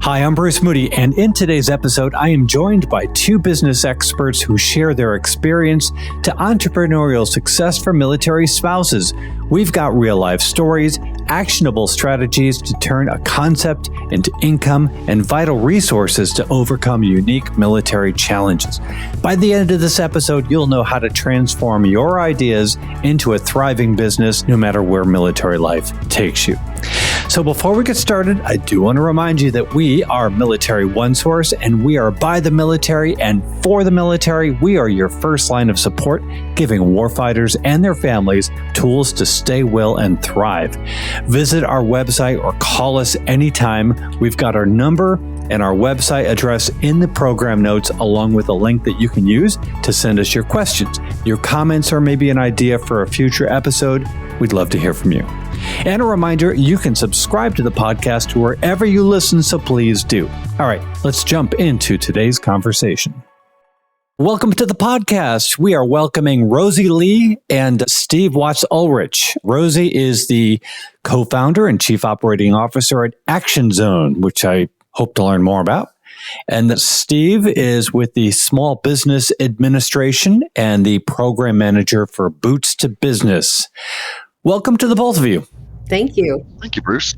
Hi, I'm Bruce Moody, and in today's episode, I am joined by two business experts who share their experience to entrepreneurial success for military spouses. We've got real-life stories, actionable strategies to turn a concept into income, and vital resources to overcome unique military challenges. By the end of this episode, you'll know how to transform your ideas into a thriving business, no matter where military life takes you. So before we get started, I do want to remind you that we are Military OneSource, and we are by the military and for the military. We are your first line of support, giving warfighters and their families tools to stay well and thrive. Visit our website or call us anytime. We've got our number and our website address in the program notes, along with a link that you can use to send us your questions, your comments, or maybe an idea for a future episode. We'd love to hear from you. And a reminder, you can subscribe to the podcast wherever you listen, so please do. All right, let's jump into today's conversation. Welcome to the podcast. We are welcoming Rosie Lee and Steve Watts-Oelrich. Rosie is the co-founder and chief operating officer at Action Zone, which I hope to learn more about. And Steve is with the Small Business Administration and the program manager for Boots to Business. Welcome to the both of you. Thank you. Thank you, Bruce.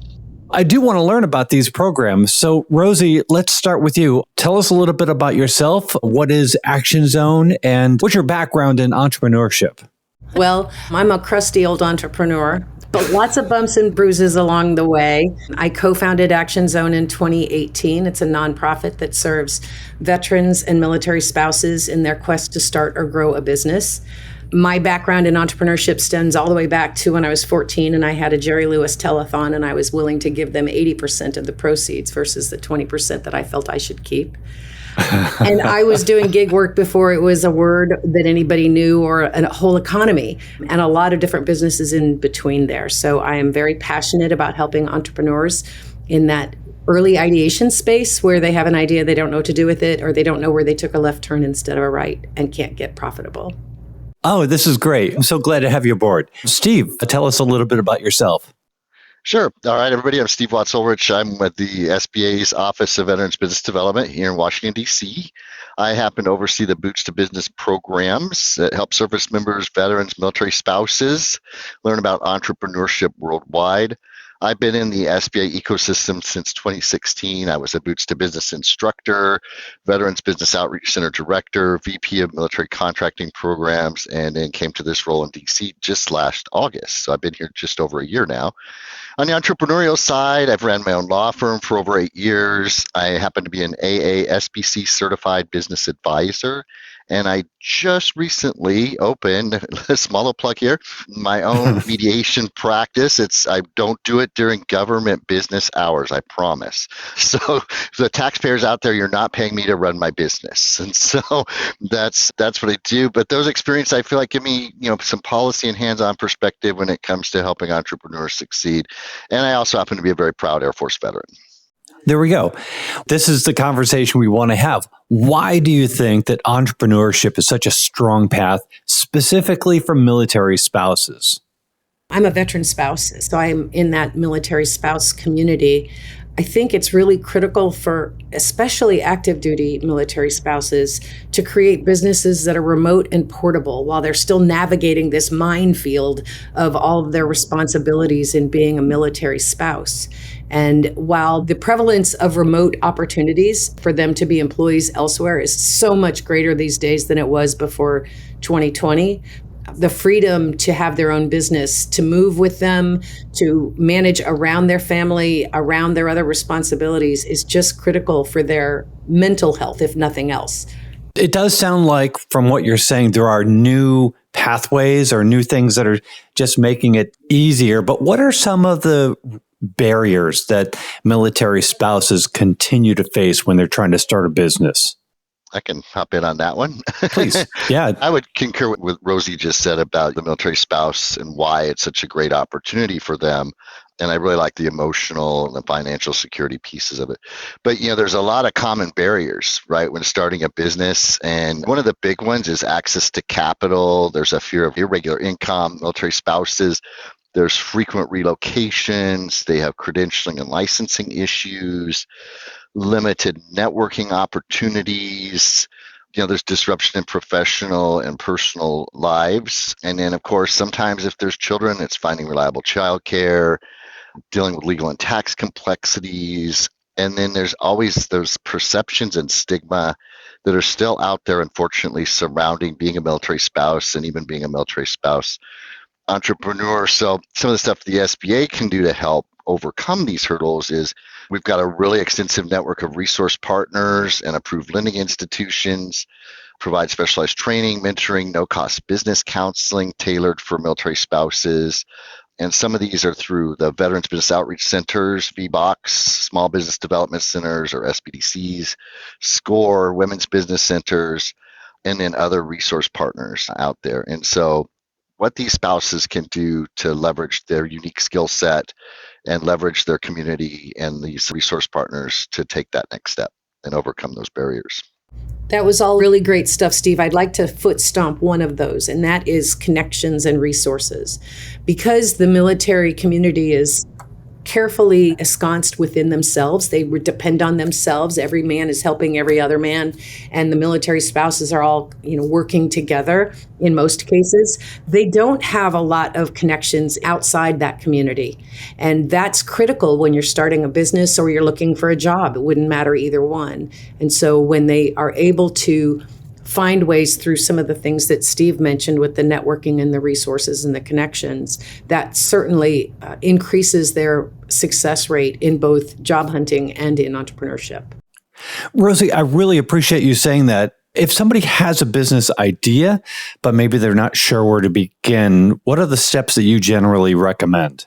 I do want to learn about these programs. So, Rosie, let's start with you. Tell us a little bit about yourself. What is Action Zone, and what's your background in entrepreneurship? Well, I'm a crusty old entrepreneur, but lots of bumps and bruises along the way. I co-founded Action Zone in 2018. It's a nonprofit that serves veterans and military spouses in their quest to start or grow a business. My background in entrepreneurship stems all the way back to when I was 14 and I had a Jerry Lewis telethon, and I was willing to give them 80% of the proceeds versus the 20% that I felt I should keep. And I was doing gig work before it was a word that anybody knew, or a whole economy, and a lot of different businesses in between there. So I am very passionate about helping entrepreneurs in that early ideation space where they have an idea, they don't know what to do with it, or they don't know where they took a left turn instead of a right and can't get profitable. Oh, this is great. I'm so glad to have you aboard. Steve, tell us a little bit about yourself. Sure. All right, everybody. I'm Steve Watts-Oelrich. I'm with the SBA's Office of Veterans Business Development here in Washington, D.C. I happen to oversee the Boots to Business programs that help service members, veterans, military spouses learn about entrepreneurship worldwide. I've been in the SBA ecosystem since 2016. I was a Boots to Business instructor, Veterans Business Outreach Center director, VP of Military Contracting Programs, and then came to this role in DC just last August. So I've been here just over a year now. On the entrepreneurial side, I've ran my own law firm for over 8 years. I happen to be an AASBC certified business advisor. And I just recently opened, a smaller plug here, my own mediation practice. I don't do it during government business hours, I promise. So the taxpayers out there, you're not paying me to run my business. And so that's what I do. But those experiences, I feel like, give me some policy and hands-on perspective when it comes to helping entrepreneurs succeed. And I also happen to be a very proud Air Force veteran. There we go. This is the conversation we want to have. Why do you think that entrepreneurship is such a strong path, specifically for military spouses? I'm a veteran spouse, so I'm in that military spouse community. I think it's really critical for especially active duty military spouses to create businesses that are remote and portable while they're still navigating this minefield of all of their responsibilities in being a military spouse. And while the prevalence of remote opportunities for them to be employees elsewhere is so much greater these days than it was before 2020, the freedom to have their own business, to move with them, to manage around their family, around their other responsibilities is just critical for their mental health, if nothing else. It does sound like, from what you're saying, there are new pathways or new things that are just making it easier. But what are some of the barriers that military spouses continue to face when they're trying to start a business? I can hop in on that one. Please. Yeah. I would concur with what Rosie just said about the military spouse and why it's such a great opportunity for them. And I really like the emotional and the financial security pieces of it. But, there's a lot of common barriers, right, when starting a business. And one of the big ones is access to capital. There's a fear of irregular income. Military spouses, there's frequent relocations. They have credentialing and licensing issues. limited networking opportunities. There's disruption in professional and personal lives. And then, of course, sometimes if there's children, it's finding reliable childcare, dealing with legal and tax complexities. And then there's always those perceptions and stigma that are still out there, unfortunately, surrounding being a military spouse and even being a military spouse entrepreneur. So some of the stuff the SBA can do to help overcome these hurdles is we've got a really extensive network of resource partners and approved lending institutions, provide specialized training, mentoring, no-cost business counseling tailored for military spouses. And some of these are through the Veterans Business Outreach Centers, VBOCs, Small Business Development Centers, or SBDCs, SCORE, Women's Business Centers, and then other resource partners out there. And so what these spouses can do to leverage their unique skill set and leverage their community and these resource partners to take that next step and overcome those barriers. That was all really great stuff, Steve. I'd like to foot stomp one of those, and that is connections and resources. Because the military community is carefully ensconced within themselves, they depend on themselves. Every man is helping every other man, and the military spouses are all, working together in most cases. They don't have a lot of connections outside that community, and that's critical when you're starting a business or you're looking for a job. It wouldn't matter either one. And so when they are able to find ways through some of the things that Steve mentioned with the networking and the resources and the connections, that certainly increases their success rate in both job hunting and in entrepreneurship. Rosie, I really appreciate you saying that. If somebody has a business idea, but maybe they're not sure where to begin, what are the steps that you generally recommend?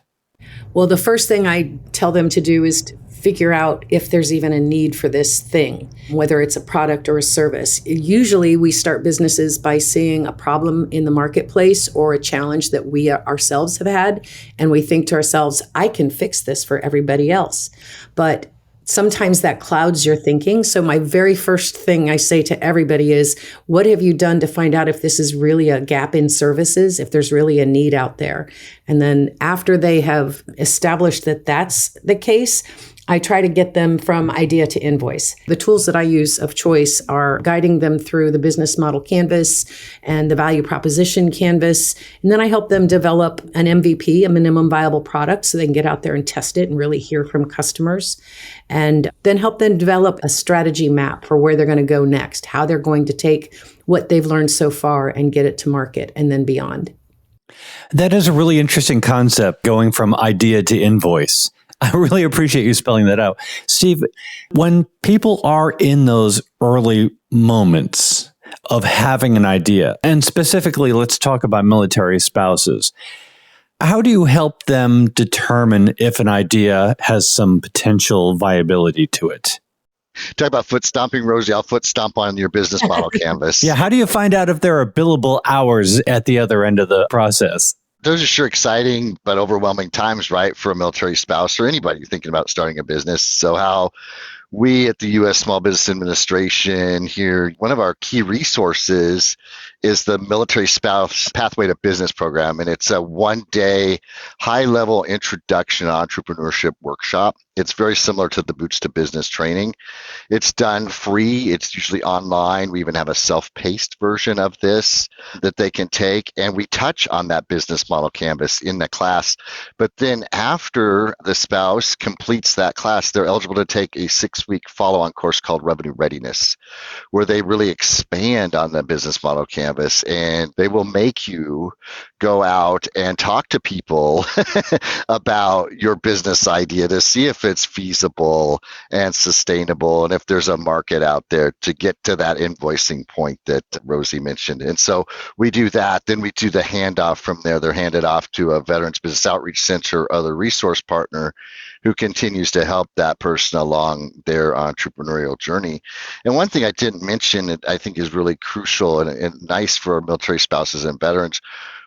Well, the first thing I tell them to do is to figure out if there's even a need for this thing, whether it's a product or a service. Usually we start businesses by seeing a problem in the marketplace or a challenge that we ourselves have had, and we think to ourselves, I can fix this for everybody else. But sometimes that clouds your thinking. So my very first thing I say to everybody is, what have you done to find out if this is really a gap in services, if there's really a need out there? And then after they have established that that's the case, I try to get them from idea to invoice. The tools that I use of choice are guiding them through the business model canvas and the value proposition canvas. And then I help them develop an MVP, a minimum viable product, so they can get out there and test it and really hear from customers. And then help them develop a strategy map for where they're going to go next, how they're going to take what they've learned so far and get it to market and then beyond. That is a really interesting concept, going from idea to invoice. I really appreciate you spelling that out. Steve, when people are in those early moments of having an idea, and specifically, let's talk about military spouses, how do you help them determine if an idea has some potential viability to it? Talk about foot stomping, Rosie. I'll foot stomp on your business model canvas. Yeah, how do you find out if there are billable hours at the other end of the process? Those are sure exciting but overwhelming times, right, for a military spouse or anybody thinking about starting a business. So how we at the U.S. Small Business Administration here, one of our key resources is the Military Spouse Pathway to Business program. And it's a one-day high-level introduction entrepreneurship workshop. It's very similar to the Boots to Business training. It's done free. It's usually online. We even have a self-paced version of this that they can take. And we touch on that business model canvas in the class. But then after the spouse completes that class, they're eligible to take a 6-week follow-on course called Revenue Readiness, where they really expand on the business model canvas, and they will make you go out and talk to people about your business idea to see if it's feasible and sustainable, and if there's a market out there to get to that invoicing point that Rosie mentioned. And so we do that. Then we do the handoff from there. They're handed off to a Veterans Business Outreach Center or other resource partner who continues to help that person along their entrepreneurial journey. And one thing I didn't mention that I think is really crucial and nice for military spouses and veterans,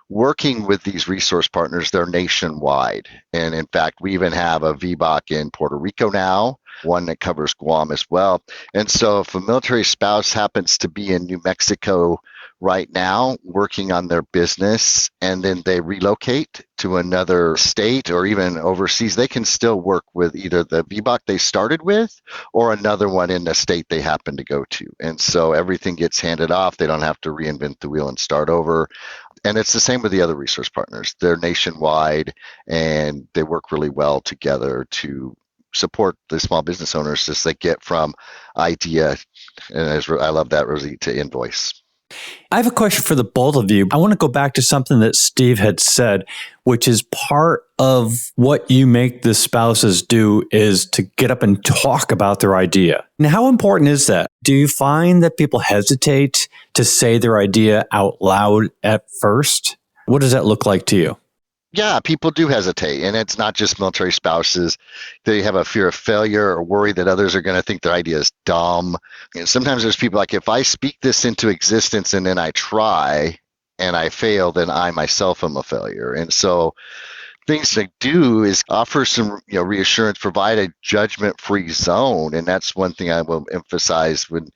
working with these resource partners, they're nationwide. And in fact, we even have a VBOC in Puerto Rico now, one that covers Guam as well. And so if a military spouse happens to be in New Mexico right now working on their business and then they relocate to another state or even overseas, they can still work with either the VBOC they started with or another one in the state they happen to go to. And so everything gets handed off. They don't have to reinvent the wheel and start over. And it's the same with the other resource partners. They're nationwide and they work really well together to support the small business owners as they get from idea, and I love that, Rosie, to invoice. I have a question for the both of you. I want to go back to something that Steve had said, which is part of what you make the spouses do is to get up and talk about their idea. Now, how important is that? Do you find that people hesitate to say their idea out loud at first? What does that look like to you? Yeah, people do hesitate, and it's not just military spouses. They have a fear of failure or worry that others are going to think their idea is dumb. And sometimes there's people like, if I speak this into existence and then I try and I fail, then I myself am a failure. And so things to do is offer some reassurance, provide a judgment-free zone. And that's one thing I will emphasize when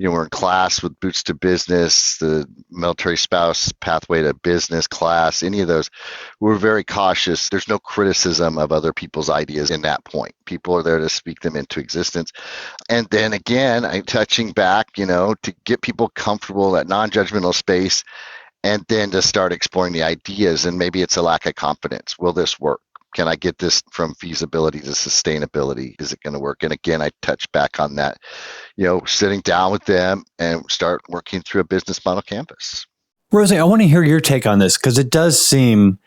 we're in class with Boots to Business, the military spouse pathway to business class, any of those. We're very cautious. There's no criticism of other people's ideas in that point. People are there to speak them into existence. And then again, I'm touching back, to get people comfortable, that non-judgmental space, and then to start exploring the ideas. And maybe it's a lack of confidence. Will this work? Can I get this from feasibility to sustainability? Is it going to work? And again, I touch back on that, sitting down with them and start working through a business model canvas. Rosie, I want to hear your take on this because it does seem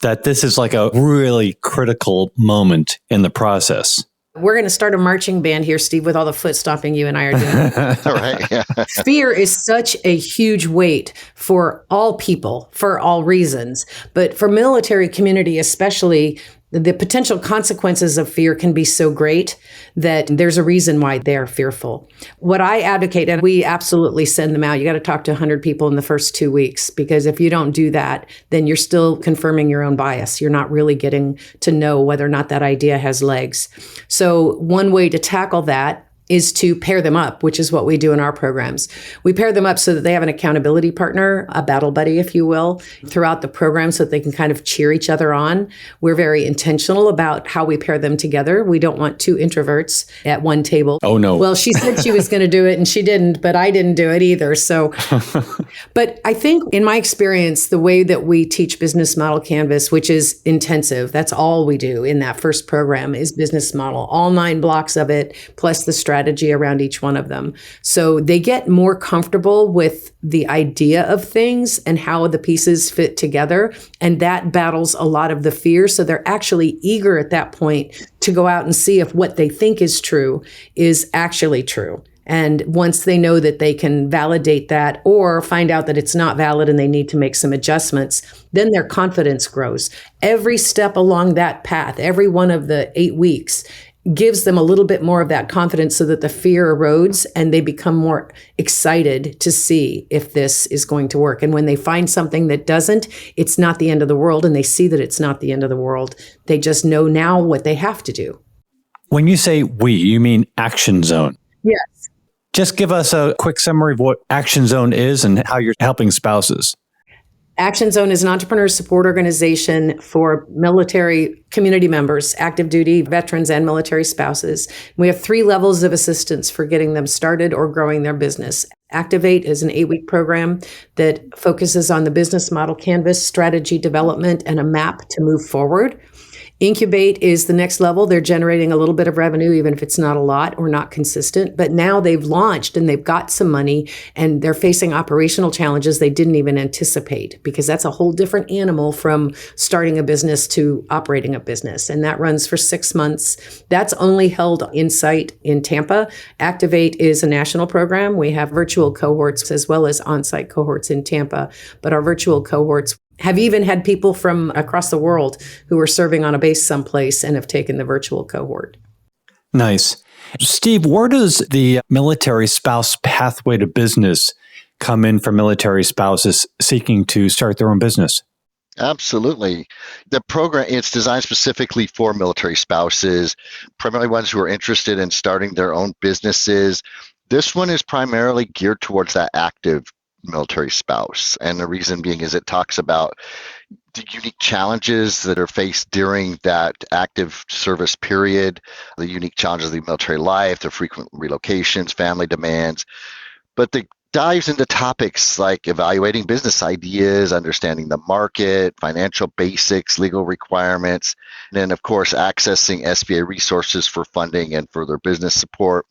that this is like a really critical moment in the process. We're going to start a marching band here, Steve, with all the foot stomping you and I are doing. All right. Yeah. Fear is such a huge weight for all people, for all reasons. But for military community especially, the potential consequences of fear can be so great that there's a reason why they're fearful. What I advocate, and we absolutely send them out, you got to talk to 100 people in the first 2 weeks, because if you don't do that, then you're still confirming your own bias. You're not really getting to know whether or not that idea has legs. So one way to tackle that is to pair them up, which is what we do in our programs. We pair them up so that they have an accountability partner, a battle buddy, if you will, throughout the program so that they can kind of cheer each other on. We're very intentional about how we pair them together. We don't want two introverts at one table. Oh, no. Well, she said she was going to do it and she didn't, but I didn't do it either. So, but I think in my experience, the way that we teach business model canvas, which is intensive, that's all we do in that first program is business model, all 9 blocks of it, plus the strategy around each one of them. So they get more comfortable with the idea of things and how the pieces fit together. And that battles a lot of the fear. So they're actually eager at that point to go out and see if what they think is true is actually true. And once they know that they can validate that or find out that it's not valid and they need to make some adjustments, then their confidence grows. Every step along that path, every one of the 8 weeks, gives them a little bit more of that confidence so that the fear erodes and they become more excited to see if this is going to work. And when they find something that doesn't, it's not the end of the world, and they see that it's not the end of the world. They just know now what they have to do. When you say we, you mean Action Zone? Yes. Just give us a quick summary of what Action Zone is and how you're helping spouses. Action Zone is an entrepreneur support organization for military community members, active duty veterans, and military spouses. We have 3 levels of assistance for getting them started or growing their business. Activate is an 8-week program that focuses on the business model canvas, strategy development, and a map to move forward. Incubate is the next level. They're generating a little bit of revenue, even if it's not a lot or not consistent. But now they've launched and they've got some money and they're facing operational challenges they didn't even anticipate, because that's a whole different animal from starting a business to operating a business. And that runs for 6 months. That's only held in-site in Tampa. Activate is a national program. We have virtual cohorts as well as on-site cohorts in Tampa. But our virtual cohorts have even had people from across the world who are serving on a base someplace and have taken the virtual cohort. Nice. Steve, where does the military spouse pathway to business come in for military spouses seeking to start their own business? Absolutely. The program, it's designed specifically for military spouses, primarily ones who are interested in starting their own businesses. This one is primarily geared towards that active military spouse. And the reason being is it talks about the unique challenges that are faced during that active service period, the unique challenges of the military life, the frequent relocations, family demands. But the dives into topics like evaluating business ideas, understanding the market, financial basics, legal requirements, and then, of course, accessing SBA resources for funding and further business support.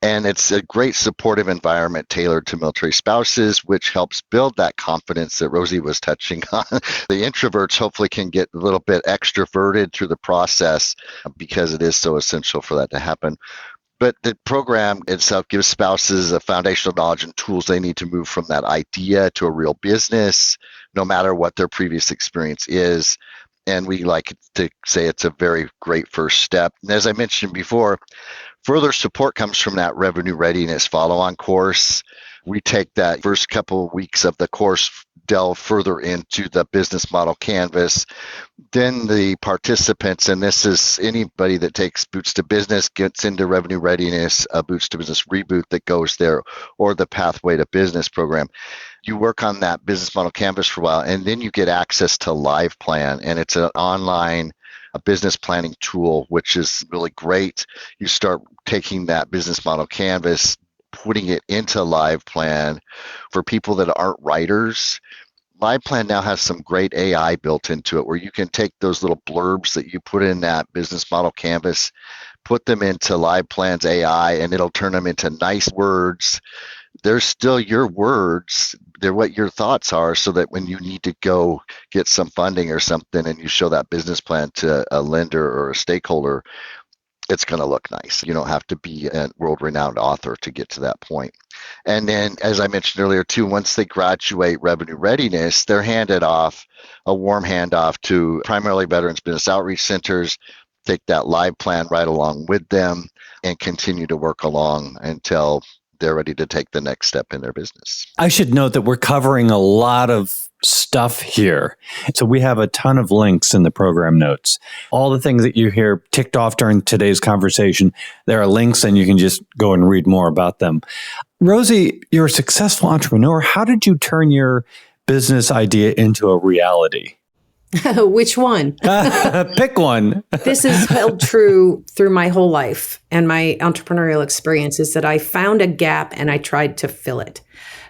And it's a great supportive environment tailored to military spouses, which helps build that confidence that Rosie was touching on. The introverts hopefully can get a little bit extroverted through the process because it is so essential for that to happen. But the program itself gives spouses a foundational knowledge and tools they need to move from that idea to a real business, no matter what their previous experience is. And we like to say it's a very great first step. And as I mentioned before, further support comes from that revenue readiness follow-on course. We take that first couple of weeks of the course, delve further into the business model canvas. Then the participants, and this is anybody that takes Boots to Business, gets into revenue readiness, a Boots to Business reboot that goes there, or the Pathway to Business program. You work on that business model canvas for a while, and then you get access to Live Plan, and it's an online business planning tool, which is really great. You start taking that business model canvas, putting it into Live Plan. For people that aren't writers, Live Plan now has some great AI built into it where you can take those little blurbs that you put in that business model canvas, put them into Live Plan's AI, and it'll turn them into nice words. They're still your words. They're what your thoughts are, so that when you need to go get some funding or something and you show that business plan to a lender or a stakeholder, it's going to look nice. You don't have to be a world-renowned author to get to that point. And then, as I mentioned earlier, too, once they graduate revenue readiness, they're handed off, a warm handoff to primarily veterans business outreach centers, take that Live Plan right along with them, and continue to work along until they're ready to take the next step in their business. I should note that we're covering a lot of stuff here. So we have a ton of links in the program notes. All the things that you hear ticked off during today's conversation, there are links and you can just go and read more about them. Rosie, you're a successful entrepreneur. How did you turn your business idea into a reality? Which one? Pick one. This has held true through my whole life and my entrepreneurial experiences, that I found a gap and I tried to fill it.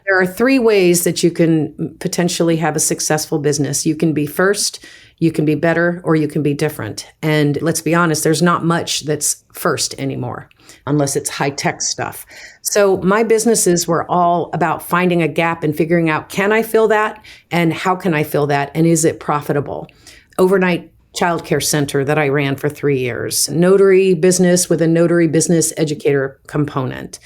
There are three ways that you can potentially have a successful business. You can be first, you can be better, or you can be different. And let's be honest, there's not much that's first anymore, unless it's high-tech stuff. So my businesses were all about finding a gap and figuring out, can I fill that? And how can I fill that? And is it profitable? Overnight childcare center that I ran for 3 years, notary business with a notary business educator component.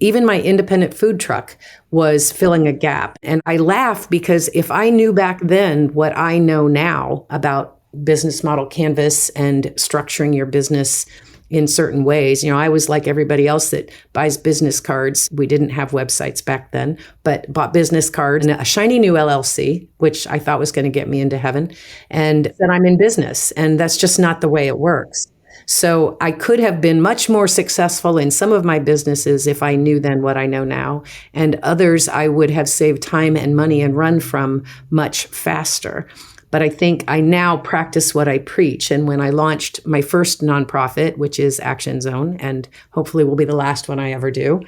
Even my independent food truck was filling a gap. And I laugh because if I knew back then what I know now about business model canvas and structuring your business in certain ways, I was like everybody else that buys business cards. We didn't have websites back then, but bought business cards and a shiny new LLC, which I thought was going to get me into heaven. And then I'm in business, and that's just not the way it works. So I could have been much more successful in some of my businesses if I knew then what I know now. And others I would have saved time and money and run from much faster. But I think I now practice what I preach. And when I launched my first nonprofit, which is Action Zone, and hopefully will be the last one I ever do,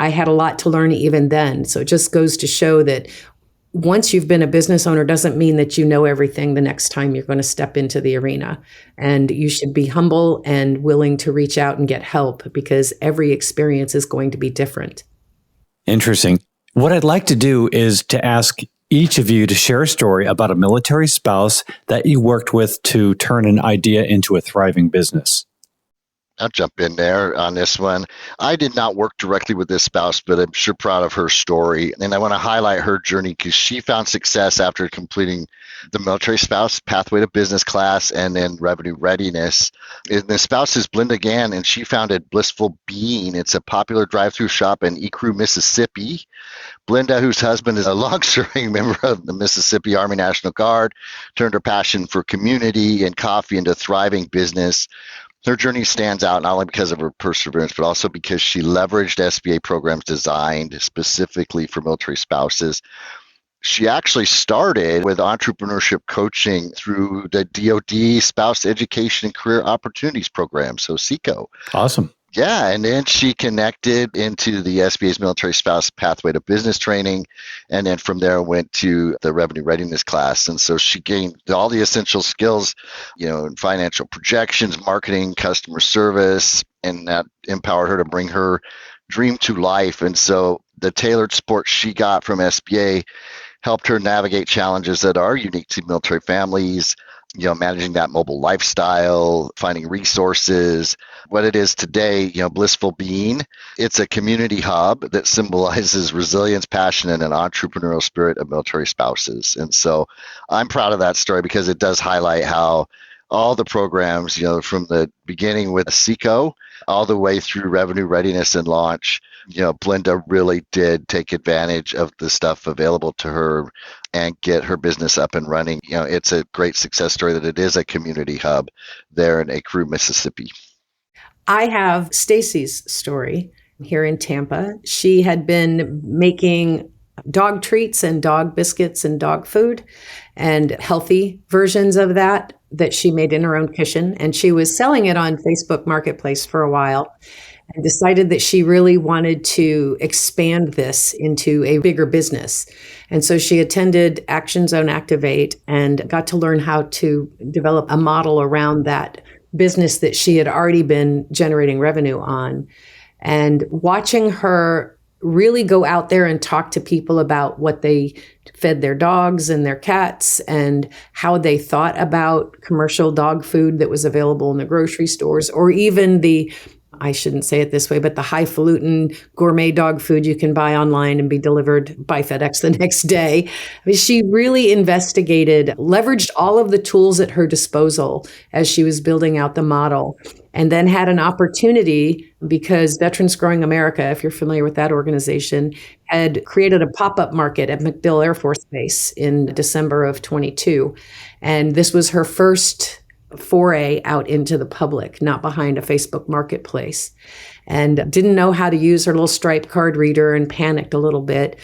I had a lot to learn even then. So it just goes to show that once you've been a business owner doesn't mean that you know everything the next time you're going to step into the arena. And you should be humble and willing to reach out and get help, because every experience is going to be different. Interesting. What I'd like to do is to ask each of you to share a story about a military spouse that you worked with to turn an idea into a thriving business. I'll jump in there on this one. I did not work directly with this spouse, but I'm sure proud of her story. And I want to highlight her journey because she found success after completing the military spouse pathway to business class and then revenue readiness. And the spouse is Blenda Gann, and she founded Blissful Being. It's a popular drive-through shop in Ecru, Mississippi. Blenda, whose husband is a long-serving member of the Mississippi Army National Guard, turned her passion for community and coffee into a thriving business. Her journey stands out not only because of her perseverance, but also because she leveraged SBA programs designed specifically for military spouses. She actually started with entrepreneurship coaching through the DoD Spouse Education and Career Opportunities Program, so SECO. Awesome. Yeah, and then she connected into the SBA's Military Spouse Pathway to Business Training, and then from there went to the Revenue Readiness class. And so she gained all the essential skills, in financial projections, marketing, customer service, and that empowered her to bring her dream to life. And so the tailored support she got from SBA helped her navigate challenges that are unique to military families, managing that mobile lifestyle, finding resources. What it is today, Blissful Being, it's a community hub that symbolizes resilience, passion, and an entrepreneurial spirit of military spouses. And so I'm proud of that story because it does highlight how all the programs, from the beginning with SECO all the way through revenue readiness and launch, Belinda really did take advantage of the stuff available to her and get her business up and running. It's a great success story that it is a community hub there in Acru, Mississippi. I have Stacy's story here in Tampa. She had been making dog treats and dog biscuits and dog food and healthy versions of that she made in her own kitchen. And she was selling it on Facebook Marketplace for a while and decided that she really wanted to expand this into a bigger business. And so she attended Action Zone Activate and got to learn how to develop a model around that business that she had already been generating revenue on. And watching her really go out there and talk to people about what they fed their dogs and their cats and how they thought about commercial dog food that was available in the grocery stores, or even I shouldn't say it this way, but the highfalutin gourmet dog food you can buy online and be delivered by FedEx the next day. I mean, she really leveraged all of the tools at her disposal as she was building out the model, and then had an opportunity because Veterans Growing America, if you're familiar with that organization, had created a pop-up market at MacDill Air Force Base in December of 22. And this was her first foray out into the public, not behind a Facebook marketplace, and didn't know how to use her little Stripe card reader and panicked a little bit.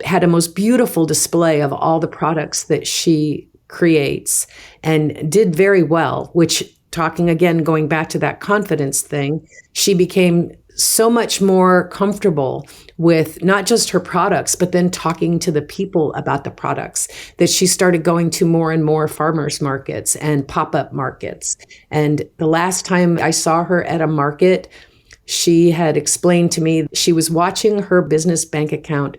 Had a most beautiful display of all the products that she creates and did very well, which, going back to that confidence thing, she became so much more comfortable with not just her products, but then talking to the people about the products, that she started going to more and more farmers markets and pop-up markets. And the last time I saw her at a market, she had explained to me she was watching her business bank account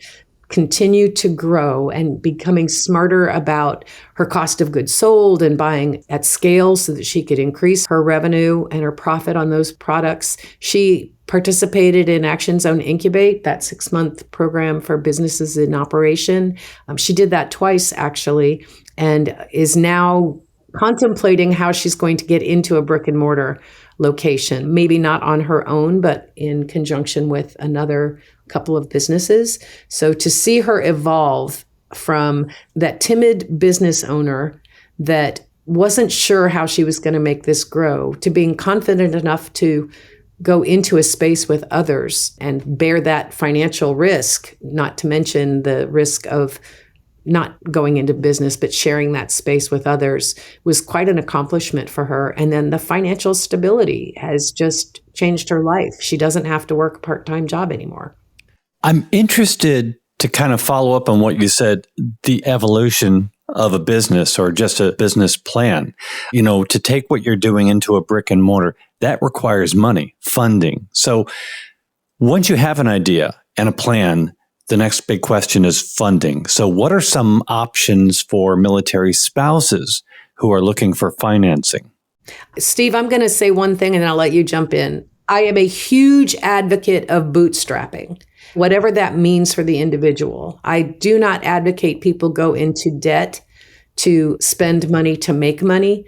continue to grow and becoming smarter about her cost of goods sold and buying at scale so that she could increase her revenue and her profit on those products. She participated in Action Zone Incubate, that 6-month program for businesses in operation. She did that twice, actually, and is now contemplating how she's going to get into a brick and mortar location, maybe not on her own, but in conjunction with another couple of businesses. So to see her evolve from that timid business owner that wasn't sure how she was going to make this grow to being confident enough to go into a space with others and bear that financial risk, not to mention the risk of not going into business, but sharing that space with others, was quite an accomplishment for her. And then the financial stability has just changed her life. She doesn't have to work a part-time job anymore. I'm interested to kind of follow up on what you said, the evolution of a business or just a business plan. To take what you're doing into a brick and mortar, that requires money, funding. So once you have an idea and a plan, the next big question is funding. So what are some options for military spouses who are looking for financing? Steve, I'm going to say one thing and then I'll let you jump in. I am a huge advocate of bootstrapping, whatever that means for the individual. I do not advocate people go into debt to spend money to make money.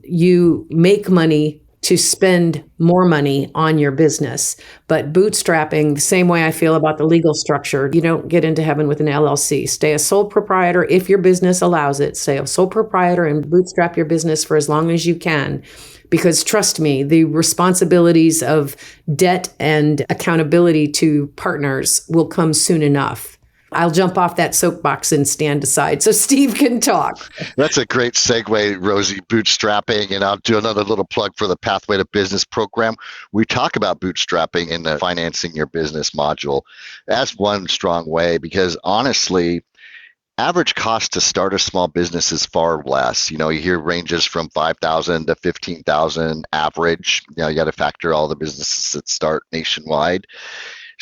You make money to spend more money on your business. But bootstrapping, the same way I feel about the legal structure, you don't get into heaven with an LLC. Stay a sole proprietor if your business allows it. Stay a sole proprietor and bootstrap your business for as long as you can. Because trust me, the responsibilities of debt and accountability to partners will come soon enough. I'll jump off that soapbox and stand aside so Steve can talk. That's a great segue, Rosie, bootstrapping. And I'll do another little plug for the Pathway to Business program. We talk about bootstrapping in the Financing Your Business module as one strong way, because honestly, average cost to start a small business is far less. You hear ranges from $5,000 to $15,000 average. You got to factor all the businesses that start nationwide.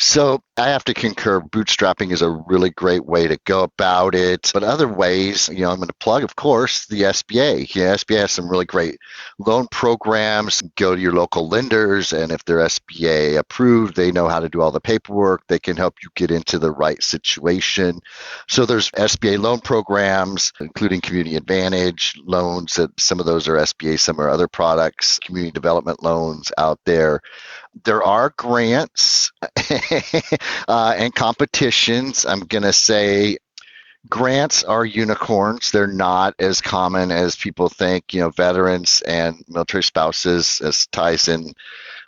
So I have to concur, bootstrapping is a really great way to go about it. But other ways, I'm going to plug, of course, the SBA. SBA has some really great loan programs. Go to your local lenders, and if they're SBA approved, they know how to do all the paperwork. They can help you get into the right situation. So there's SBA loan programs, including Community Advantage loans. That some of those are SBA, some are other products, community development loans out there. There are grants and competitions. I'm going to say grants are unicorns. They're not as common as people think. Veterans and military spouses as ties in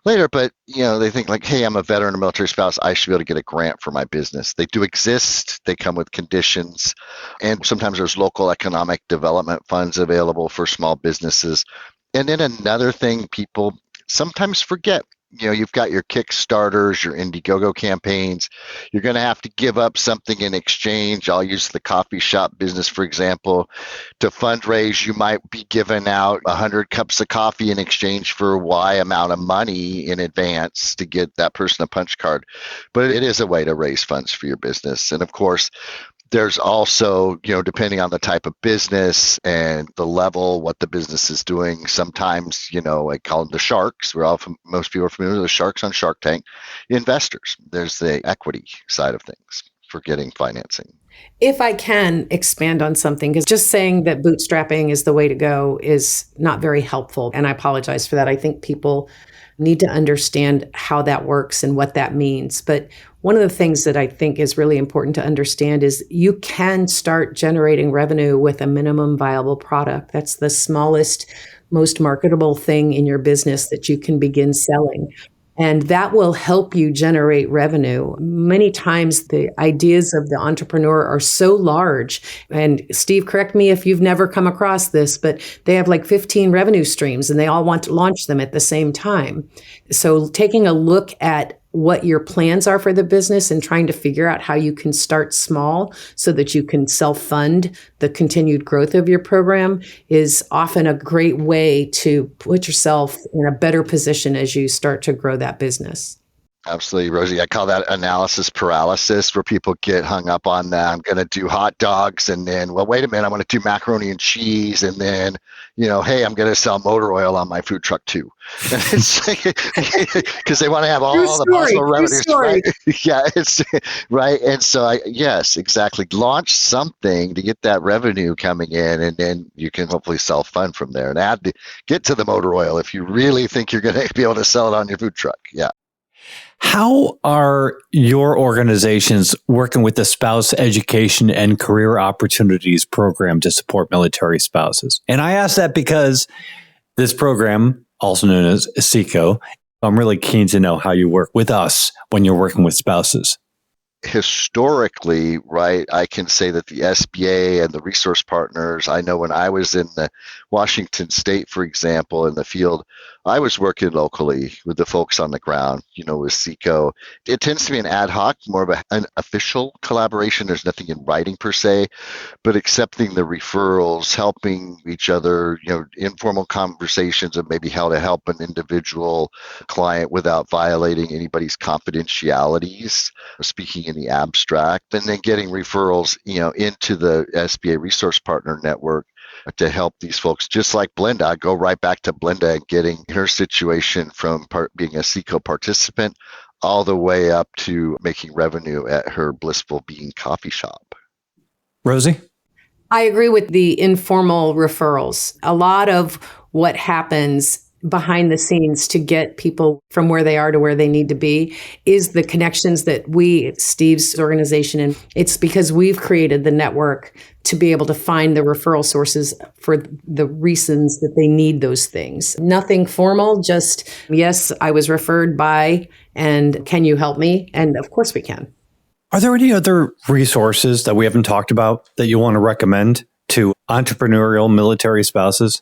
later, but they think like, hey, I'm a veteran or military spouse, I should be able to get a grant for my business. They do exist. They come with conditions, and sometimes there's local economic development funds available for small businesses. And then another thing people sometimes forget, you've got your Kickstarters, your Indiegogo campaigns. You're going to have to give up something in exchange. I'll use the coffee shop business, for example. To fundraise, you might be giving out 100 cups of coffee in exchange for Y amount of money in advance to get that person a punch card. But it is a way to raise funds for your business. And of course, there's also, depending on the type of business and the level, what the business is doing, sometimes, I call them the sharks. Most people are familiar with the sharks on Shark Tank. Investors, there's the equity side of things for getting financing. If I can expand on something, because just saying that bootstrapping is the way to go is not very helpful. And I apologize for that. I think people need to understand how that works and what that means. But one of the things that I think is really important to understand is you can start generating revenue with a minimum viable product. That's the smallest, most marketable thing in your business that you can begin selling. And that will help you generate revenue. Many times the ideas of the entrepreneur are so large. And Steve, correct me if you've never come across this, but they have like 15 revenue streams and they all want to launch them at the same time. So taking a look at what your plans are for the business and trying to figure out how you can start small so that you can self-fund the continued growth of your program is often a great way to put yourself in a better position as you start to grow that business. Absolutely, Rosie. I call that analysis paralysis, where people get hung up on that. I'm going to do hot dogs, and then, well, wait a minute, I want to do macaroni and cheese, and then, hey, I'm going to sell motor oil on my food truck too. It's because they want to have all the possible revenues, right? Yeah, it's right. And so, yes, exactly. Launch something to get that revenue coming in, and then you can hopefully self-fund from there and get to the motor oil if you really think you're going to be able to sell it on your food truck. Yeah. How are your organizations working with the Spouse Education and Career Opportunities program to support military spouses? And I ask that because this program, also known as SECO, I'm really keen to know how you work with us when you're working with spouses. Historically, right, I can say that the SBA and the resource partners, I know when I was in the Washington State, for example, in the field, I was working locally with the folks on the ground, with SECO. It tends to be an ad hoc, more of an official collaboration. There's nothing in writing per se, but accepting the referrals, helping each other, informal conversations of maybe how to help an individual client without violating anybody's confidentialities, speaking in the abstract, and then getting referrals, into the SBA Resource Partner Network to help these folks, just like Blenda. Go right back to Blenda and getting her situation from being a SECO participant all the way up to making revenue at her Blissful Bean coffee shop. Rosie? I agree with the informal referrals. A lot of what happens behind the scenes to get people from where they are to where they need to be is the connections that we, Steve's organization, and it's because we've created the network to be able to find the referral sources for the reasons that they need those things. Nothing formal, just, yes, I was referred by, and can you help me? And of course we can. Are there any other resources that we haven't talked about that you want to recommend to entrepreneurial military spouses?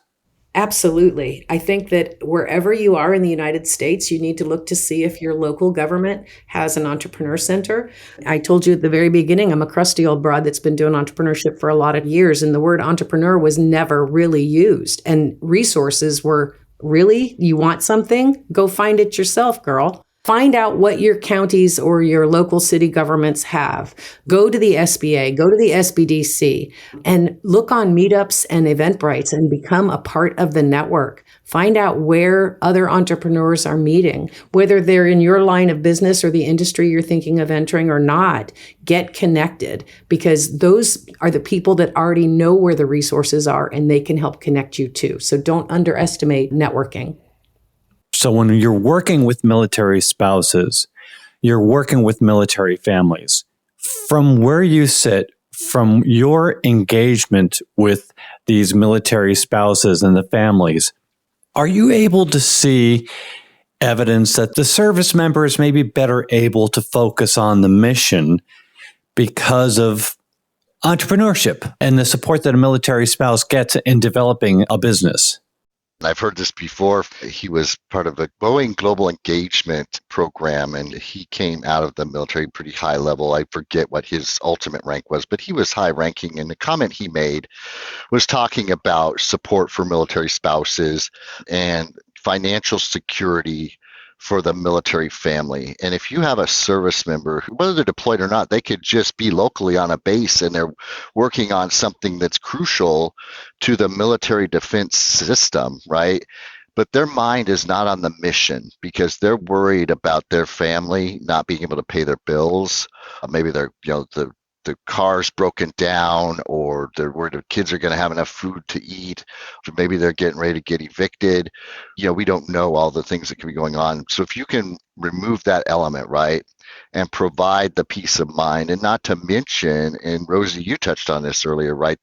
Absolutely. I think that wherever you are in the United States, you need to look to see if your local government has an entrepreneur center. I told you at the very beginning, I'm a crusty old broad that's been doing entrepreneurship for a lot of years, and the word entrepreneur was never really used. And resources were, really? You want something? Go find it yourself, girl. Find out what your counties or your local city governments have. Go to the SBA, go to the SBDC, and look on meetups and Eventbrites and become a part of the network. Find out where other entrepreneurs are meeting, whether they're in your line of business or the industry you're thinking of entering or not. Get connected, because those are the people that already know where the resources are and they can help connect you too. So don't underestimate networking. So when you're working with military spouses, you're working with military families. From where you sit, from your engagement with these military spouses and the families, are you able to see evidence that the service members may be better able to focus on the mission because of entrepreneurship and the support that a military spouse gets in developing a business? I've heard this before. He was part of a Boeing Global Engagement program, and he came out of the military pretty high level. I forget what his ultimate rank was, but he was high ranking. And the comment he made was talking about support for military spouses and financial security for the military family. And if you have a service member, whether they're deployed or not, they could just be locally on a base and they're working on something that's crucial to the military defense system, right? But their mind is not on the mission because they're worried about their family not being able to pay their bills. Maybe they're, the car's broken down, or they're worried the kids are going to have enough food to eat. Or maybe they're getting ready to get evicted. We don't know all the things that can be going on. So if you can remove that element, right, and provide the peace of mind, and not to mention, and Rosie, you touched on this earlier, right,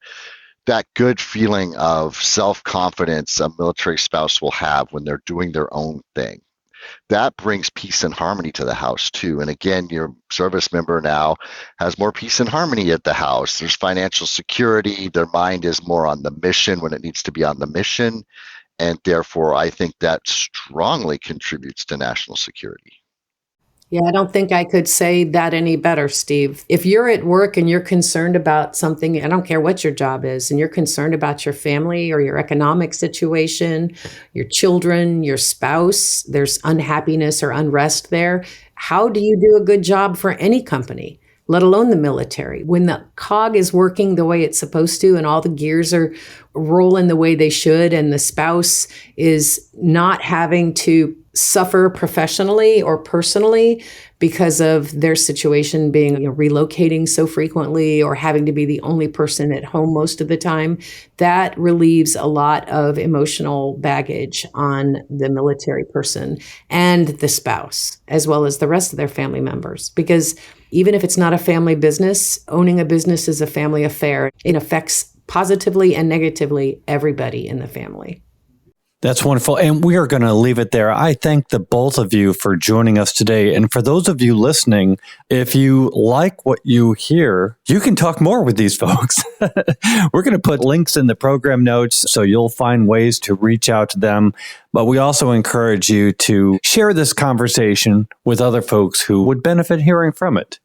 that good feeling of self-confidence a military spouse will have when they're doing their own thing. That brings peace and harmony to the house too. And again, your service member now has more peace and harmony at the house. There's financial security. Their mind is more on the mission when it needs to be on the mission. And therefore, I think that strongly contributes to national security. Yeah, I don't think I could say that any better, Steve. If you're at work and you're concerned about something, I don't care what your job is, and you're concerned about your family or your economic situation, your children, your spouse, there's unhappiness or unrest there. How do you do a good job for any company, let alone the military? When the cog is working the way it's supposed to and all the gears are rolling the way they should, and the spouse is not having to suffer professionally or personally because of their situation being relocating so frequently or having to be the only person at home most of the time, that relieves a lot of emotional baggage on the military person and the spouse, as well as the rest of their family members. Because even if it's not a family business, owning a business is a family affair. It affects positively and negatively everybody in the family. That's wonderful. And we are going to leave it there. I thank the both of you for joining us today. And for those of you listening, if you like what you hear, you can talk more with these folks. We're going to put links in the program notes so you'll find ways to reach out to them. But we also encourage you to share this conversation with other folks who would benefit hearing from it.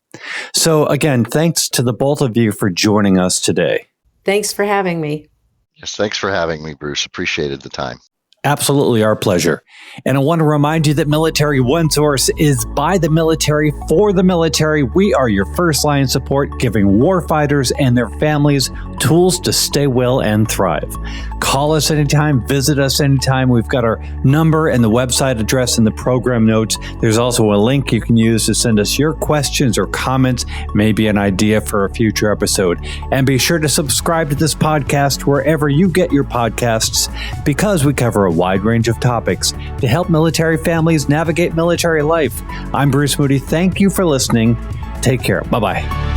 So again, thanks to the both of you for joining us today. Thanks for having me. Yes, thanks for having me, Bruce. Appreciated the time. Absolutely our pleasure. And I want to remind you that Military OneSource is by the military for the military. We are your first line support, giving warfighters and their families tools to stay well and thrive. Call us anytime, visit us anytime. We've got our number and the website address in the program notes. There's also a link you can use to send us your questions or comments, maybe an idea for a future episode. And be sure to subscribe to this podcast wherever you get your podcasts, because we cover a wide range of topics to help military families navigate military life. I'm Bruce Moody. Thank you for listening. Take care. Bye-bye.